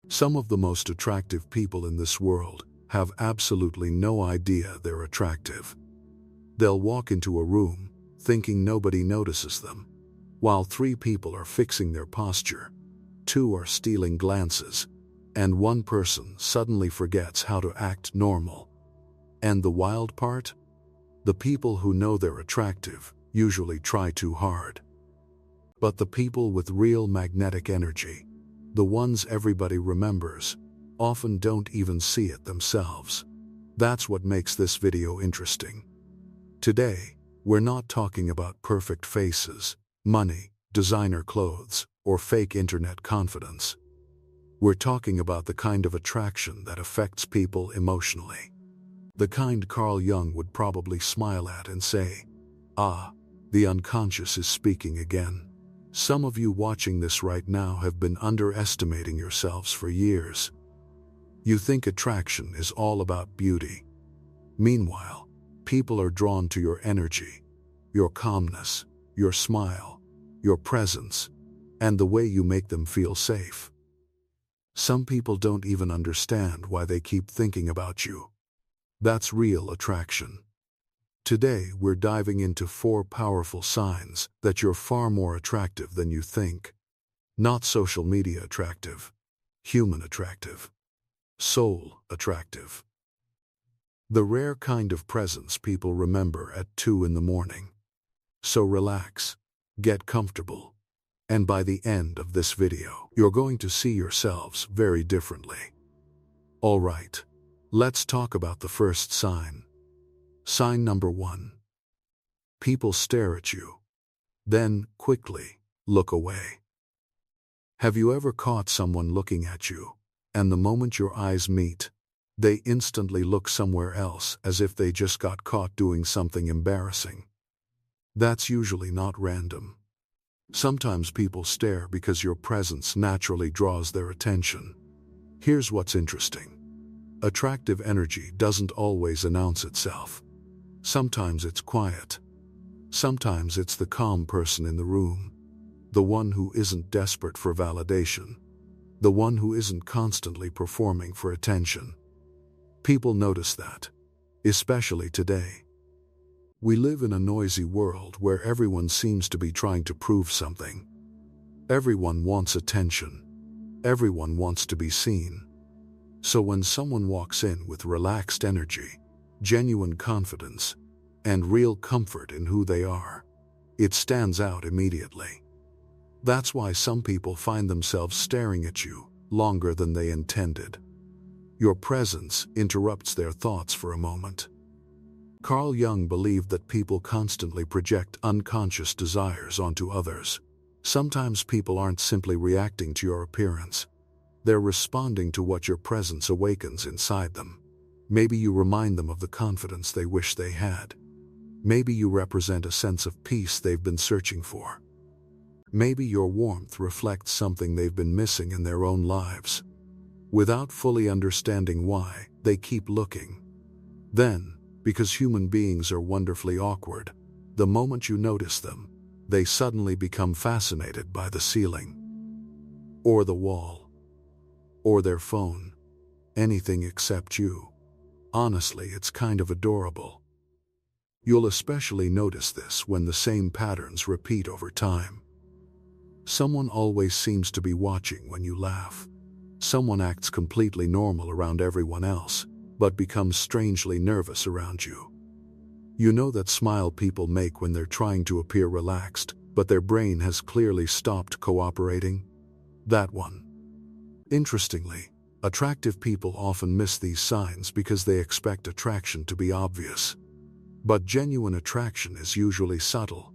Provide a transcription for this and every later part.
Some of the most attractive people in this world have absolutely no idea they're attractive. They'll walk into a room thinking nobody notices them, while 3 people are fixing their posture, 2 are stealing glances, and 1 person suddenly forgets how to act normal. And the wild part? The people who know they're attractive usually try too hard. But the people with real magnetic energy, the ones everybody remembers, often don't even see it themselves. That's what makes this video interesting. Today, we're not talking about perfect faces, money, designer clothes, or fake internet confidence. We're talking about the kind of attraction that affects people emotionally. The kind Carl Jung would probably smile at and say, "Ah, the unconscious is speaking again." Some of you watching this right now have been underestimating yourselves for years. You think attraction is all about beauty. Meanwhile, people are drawn to your energy, your calmness, your smile, your presence, and the way you make them feel safe. Some people don't even understand why they keep thinking about you. That's real attraction. Today, we're diving into 4 powerful signs that you're far more attractive than you think. Not social media attractive, human attractive, soul attractive. The rare kind of presence people remember at 2 in the morning. So relax, get comfortable, and by the end of this video, you're going to see yourselves very differently. All right, let's talk about the first sign. Sign number 1. People stare at you, then quickly look away. Have you ever caught someone looking at you, and the moment your eyes meet, they instantly look somewhere else as if they just got caught doing something embarrassing? That's usually not random. Sometimes people stare because your presence naturally draws their attention. Here's what's interesting. Attractive energy doesn't always announce itself. Sometimes it's quiet. Sometimes it's the calm person in the room, the one who isn't desperate for validation, the one who isn't constantly performing for attention. People notice that, especially today. We live in a noisy world where everyone seems to be trying to prove something. Everyone wants attention. Everyone wants to be seen. So when someone walks in with relaxed energy, genuine confidence, and real comfort in who they are, it stands out immediately. That's why some people find themselves staring at you longer than they intended. Your presence interrupts their thoughts for a moment. Carl Jung believed that people constantly project unconscious desires onto others. Sometimes people aren't simply reacting to your appearance. They're responding to what your presence awakens inside them. Maybe you remind them of the confidence they wish they had. Maybe you represent a sense of peace they've been searching for. Maybe your warmth reflects something they've been missing in their own lives. Without fully understanding why, they keep looking. Then, because human beings are wonderfully awkward, the moment you notice them, they suddenly become fascinated by the ceiling, or the wall, or their phone, anything except you. Honestly, it's kind of adorable. You'll especially notice this when the same patterns repeat over time. Someone always seems to be watching when you laugh. Someone acts completely normal around everyone else, but becomes strangely nervous around you. You know that smile people make when they're trying to appear relaxed, but their brain has clearly stopped cooperating? That one. Interestingly, attractive people often miss these signs because they expect attraction to be obvious. But genuine attraction is usually subtle.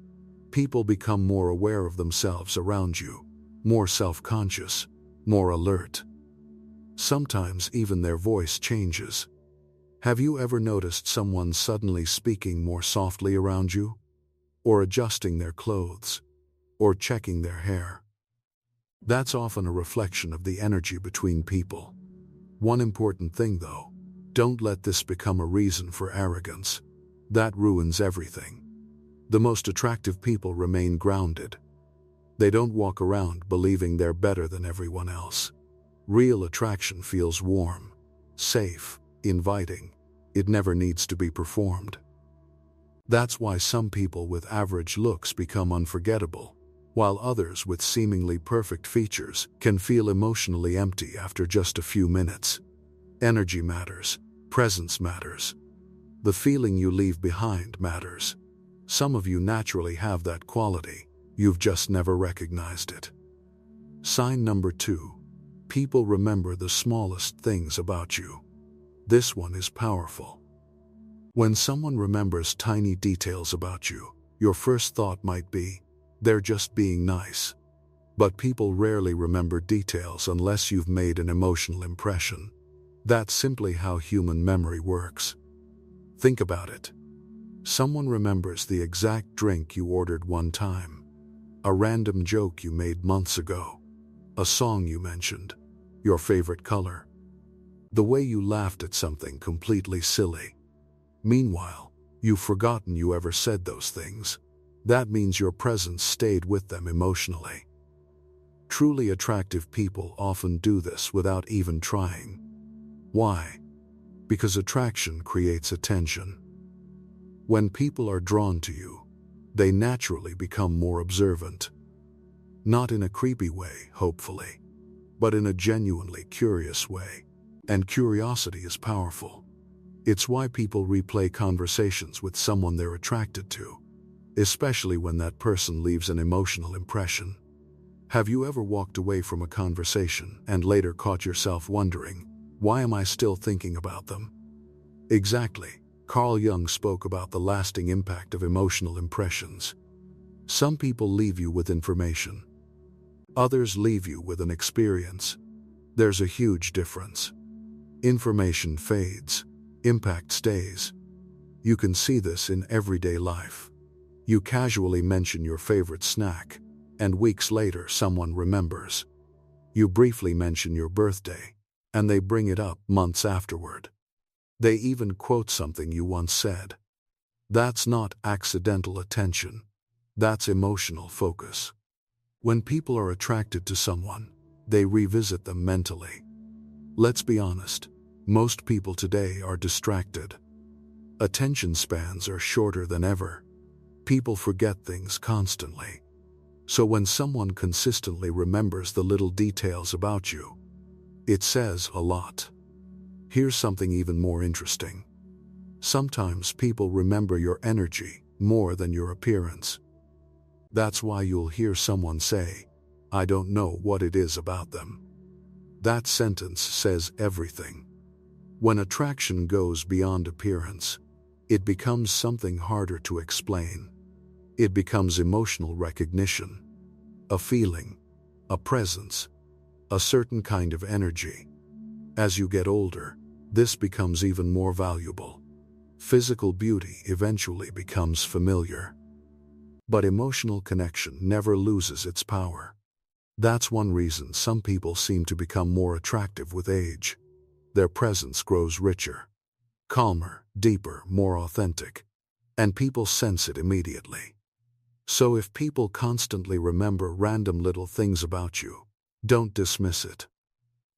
People become more aware of themselves around you, more self-conscious, more alert. Sometimes even their voice changes. Have you ever noticed someone suddenly speaking more softly around you? Or adjusting their clothes? Or checking their hair? That's often a reflection of the energy between people. One important thing though, don't let this become a reason for arrogance. That ruins everything. The most attractive people remain grounded. They don't walk around believing they're better than everyone else. Real attraction feels warm, safe, inviting. It never needs to be performed. That's why some people with average looks become unforgettable, while others with seemingly perfect features can feel emotionally empty after just a few minutes. Energy matters. Presence matters. The feeling you leave behind matters. Some of you naturally have that quality. You've just never recognized it. Sign number 2. People remember the smallest things about you. This one is powerful. When someone remembers tiny details about you, your first thought might be, they're just being nice. But people rarely remember details unless you've made an emotional impression. That's simply how human memory works. Think about it. Someone remembers the exact drink you ordered one time, a random joke you made months ago, a song you mentioned, your favorite color, the way you laughed at something completely silly. Meanwhile, you've forgotten you ever said those things. That means your presence stayed with them emotionally. Truly attractive people often do this without even trying. Why? Because attraction creates attention. When people are drawn to you, they naturally become more observant. Not in a creepy way, hopefully, but in a genuinely curious way. And curiosity is powerful. It's why people replay conversations with someone they're attracted to, especially when that person leaves an emotional impression. Have you ever walked away from a conversation and later caught yourself wondering, why am I still thinking about them? Exactly. Carl Jung spoke about the lasting impact of emotional impressions. Some people leave you with information. Others leave you with an experience. There's a huge difference. Information fades. Impact stays. You can see this in everyday life. You casually mention your favorite snack, and weeks later someone remembers. You briefly mention your birthday, and they bring it up months afterward. They even quote something you once said. That's not accidental attention. That's emotional focus. When people are attracted to someone, they revisit them mentally. Let's be honest, most people today are distracted. Attention spans are shorter than ever. People forget things constantly. So when someone consistently remembers the little details about you, it says a lot. Here's something even more interesting. Sometimes people remember your energy more than your appearance. That's why you'll hear someone say, "I don't know what it is about them." That sentence says everything. When attraction goes beyond appearance, it becomes something harder to explain. It becomes emotional recognition, a feeling, a presence, a certain kind of energy. As you get older, this becomes even more valuable. Physical beauty eventually becomes familiar. But emotional connection never loses its power. That's one reason some people seem to become more attractive with age. Their presence grows richer, calmer, deeper, more authentic, and people sense it immediately. So if people constantly remember random little things about you, don't dismiss it.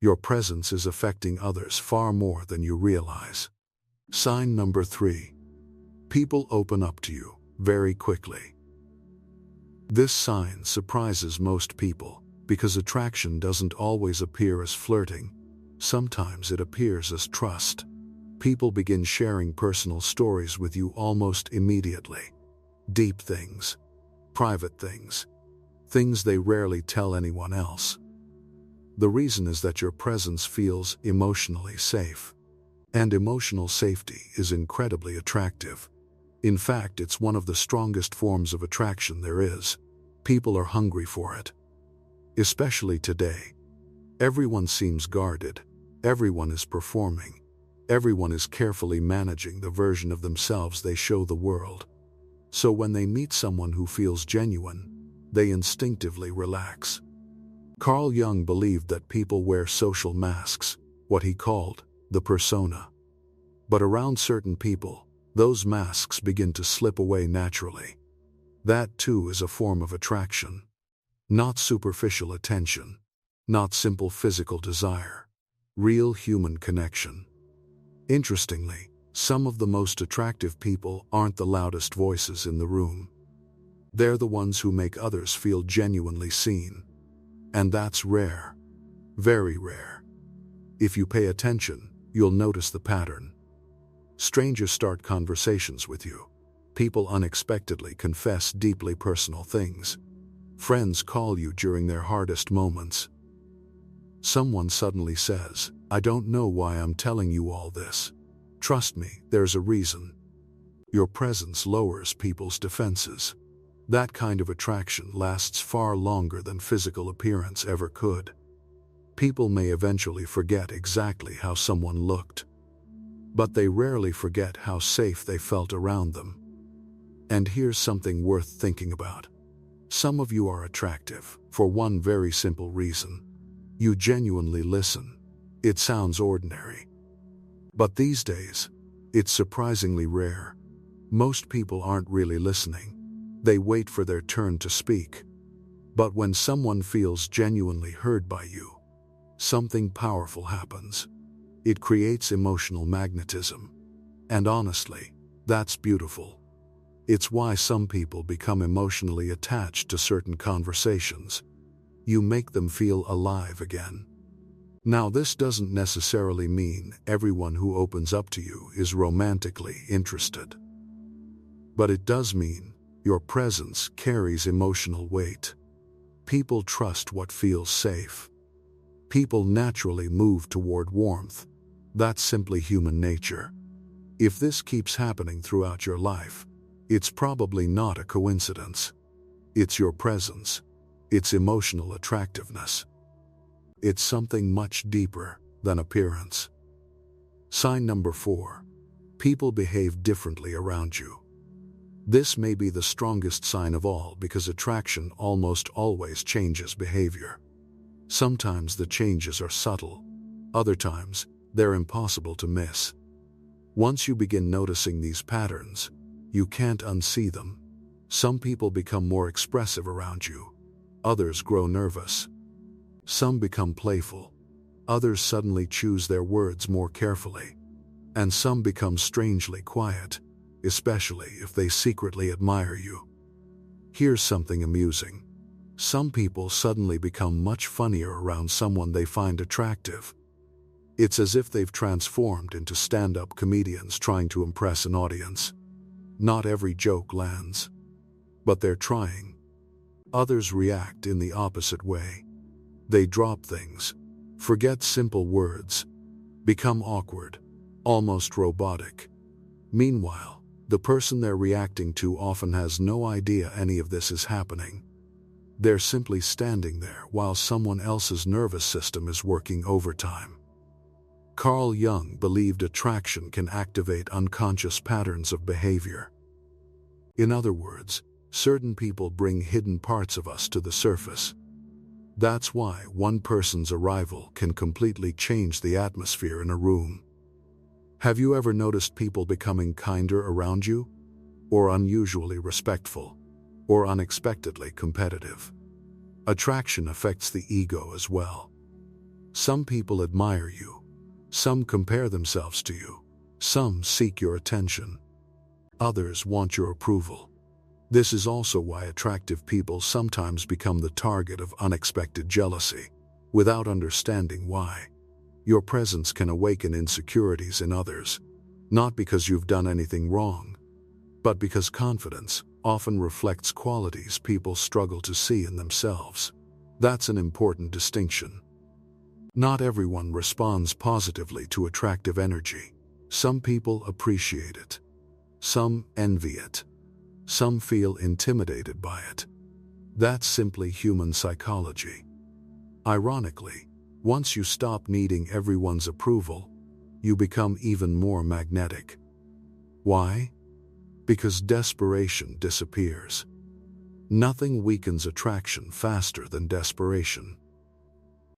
Your presence is affecting others far more than you realize. Sign number 3. People open up to you very quickly. This sign surprises most people because attraction doesn't always appear as flirting. Sometimes it appears as trust. People begin sharing personal stories with you almost immediately. Deep things, private things, things they rarely tell anyone else. The reason is that your presence feels emotionally safe. And emotional safety is incredibly attractive. In fact, it's one of the strongest forms of attraction there is. People are hungry for it. Especially today. Everyone seems guarded. Everyone is performing. Everyone is carefully managing the version of themselves they show the world. So when they meet someone who feels genuine, they instinctively relax. Carl Jung believed that people wear social masks, what he called the persona. But around certain people, those masks begin to slip away naturally. That too is a form of attraction. Not superficial attention, not simple physical desire. Real human connection. Interestingly, some of the most attractive people aren't the loudest voices in the room. They're the ones who make others feel genuinely seen. And that's rare. Very rare. If you pay attention, you'll notice the pattern. Strangers start conversations with you. People unexpectedly confess deeply personal things. Friends call you during their hardest moments. Someone suddenly says, "I don't know why I'm telling you all this. Trust me, there's a reason." Your presence lowers people's defenses. That kind of attraction lasts far longer than physical appearance ever could. People may eventually forget exactly how someone looked, but they rarely forget how safe they felt around them. And here's something worth thinking about. Some of you are attractive for one very simple reason. You genuinely listen. It sounds ordinary. But these days, it's surprisingly rare. Most people aren't really listening. They wait for their turn to speak. But when someone feels genuinely heard by you, something powerful happens. It creates emotional magnetism. And honestly, that's beautiful. It's why some people become emotionally attached to certain conversations. You make them feel alive again. Now, this doesn't necessarily mean everyone who opens up to you is romantically interested. But it does mean your presence carries emotional weight. People trust what feels safe. People naturally move toward warmth. That's simply human nature. If this keeps happening throughout your life, it's probably not a coincidence. It's your presence. It's emotional attractiveness. It's something much deeper than appearance. Sign number 4. People behave differently around you. This may be the strongest sign of all because attraction almost always changes behavior. Sometimes the changes are subtle. Other times, they're impossible to miss. Once you begin noticing these patterns, you can't unsee them. Some people become more expressive around you. Others grow nervous. Some become playful. Others suddenly choose their words more carefully. And some become strangely quiet, especially if they secretly admire you. Here's something amusing. Some people suddenly become much funnier around someone they find attractive. It's as if they've transformed into stand-up comedians trying to impress an audience. Not every joke lands, but they're trying. Others react in the opposite way. They drop things, forget simple words, become awkward, almost robotic. Meanwhile, the person they're reacting to often has no idea any of this is happening. They're simply standing there while someone else's nervous system is working overtime. Carl Jung believed attraction can activate unconscious patterns of behavior. In other words, certain people bring hidden parts of us to the surface. That's why one person's arrival can completely change the atmosphere in a room. Have you ever noticed people becoming kinder around you? Or unusually respectful? Or unexpectedly competitive? Attraction affects the ego as well. Some people admire you. Some compare themselves to you. Some seek your attention. Others want your approval. This is also why attractive people sometimes become the target of unexpected jealousy, without understanding why. Your presence can awaken insecurities in others, not because you've done anything wrong, but because confidence often reflects qualities people struggle to see in themselves. That's an important distinction. Not everyone responds positively to attractive energy. Some people appreciate it. Some envy it. Some feel intimidated by it. That's simply human psychology. Ironically, once you stop needing everyone's approval, you become even more magnetic. Why? Because desperation disappears. Nothing weakens attraction faster than desperation.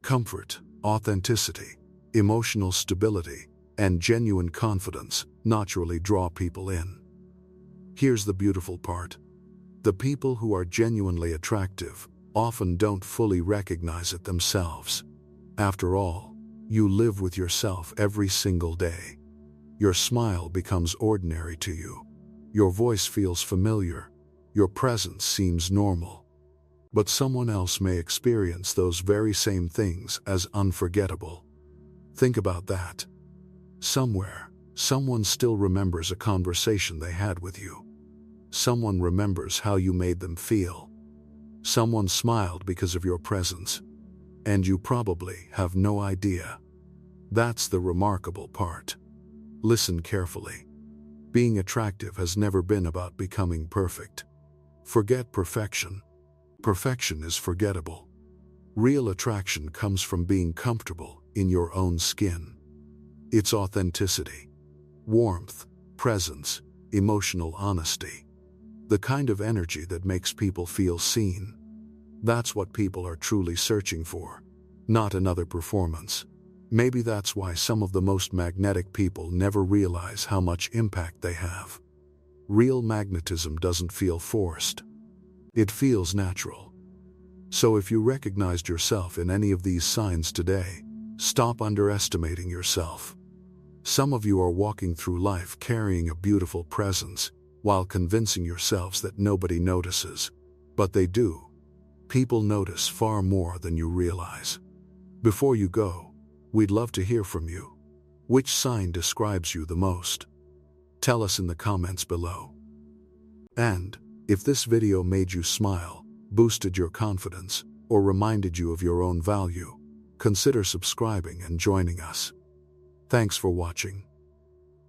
Comfort, authenticity, emotional stability, and genuine confidence naturally draw people in. Here's the beautiful part. The people who are genuinely attractive often don't fully recognize it themselves. After all, you live with yourself every single day. Your smile becomes ordinary to you. Your voice feels familiar. Your presence seems normal. But someone else may experience those very same things as unforgettable. Think about that. Somewhere, someone still remembers a conversation they had with you. Someone remembers how you made them feel. Someone smiled because of your presence. And you probably have no idea. That's the remarkable part. Listen carefully. Being attractive has never been about becoming perfect. Forget perfection. Perfection is forgettable. Real attraction comes from being comfortable in your own skin. It's authenticity, warmth, presence, emotional honesty. The kind of energy that makes people feel seen. That's what people are truly searching for, not another performance. Maybe that's why some of the most magnetic people never realize how much impact they have. Real magnetism doesn't feel forced. It feels natural. So if you recognized yourself in any of these signs today, stop underestimating yourself. Some of you are walking through life carrying a beautiful presence, while convincing yourselves that nobody notices. But they do. People notice far more than you realize. Before you go, we'd love to hear from you. Which sign describes you the most? Tell us in the comments below. And if this video made you smile, boosted your confidence, or reminded you of your own value, consider subscribing and joining us. Thanks for watching.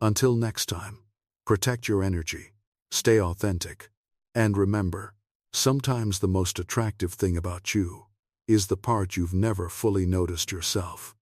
Until next time, protect your energy, stay authentic, and remember, sometimes the most attractive thing about you is the part you've never fully noticed yourself.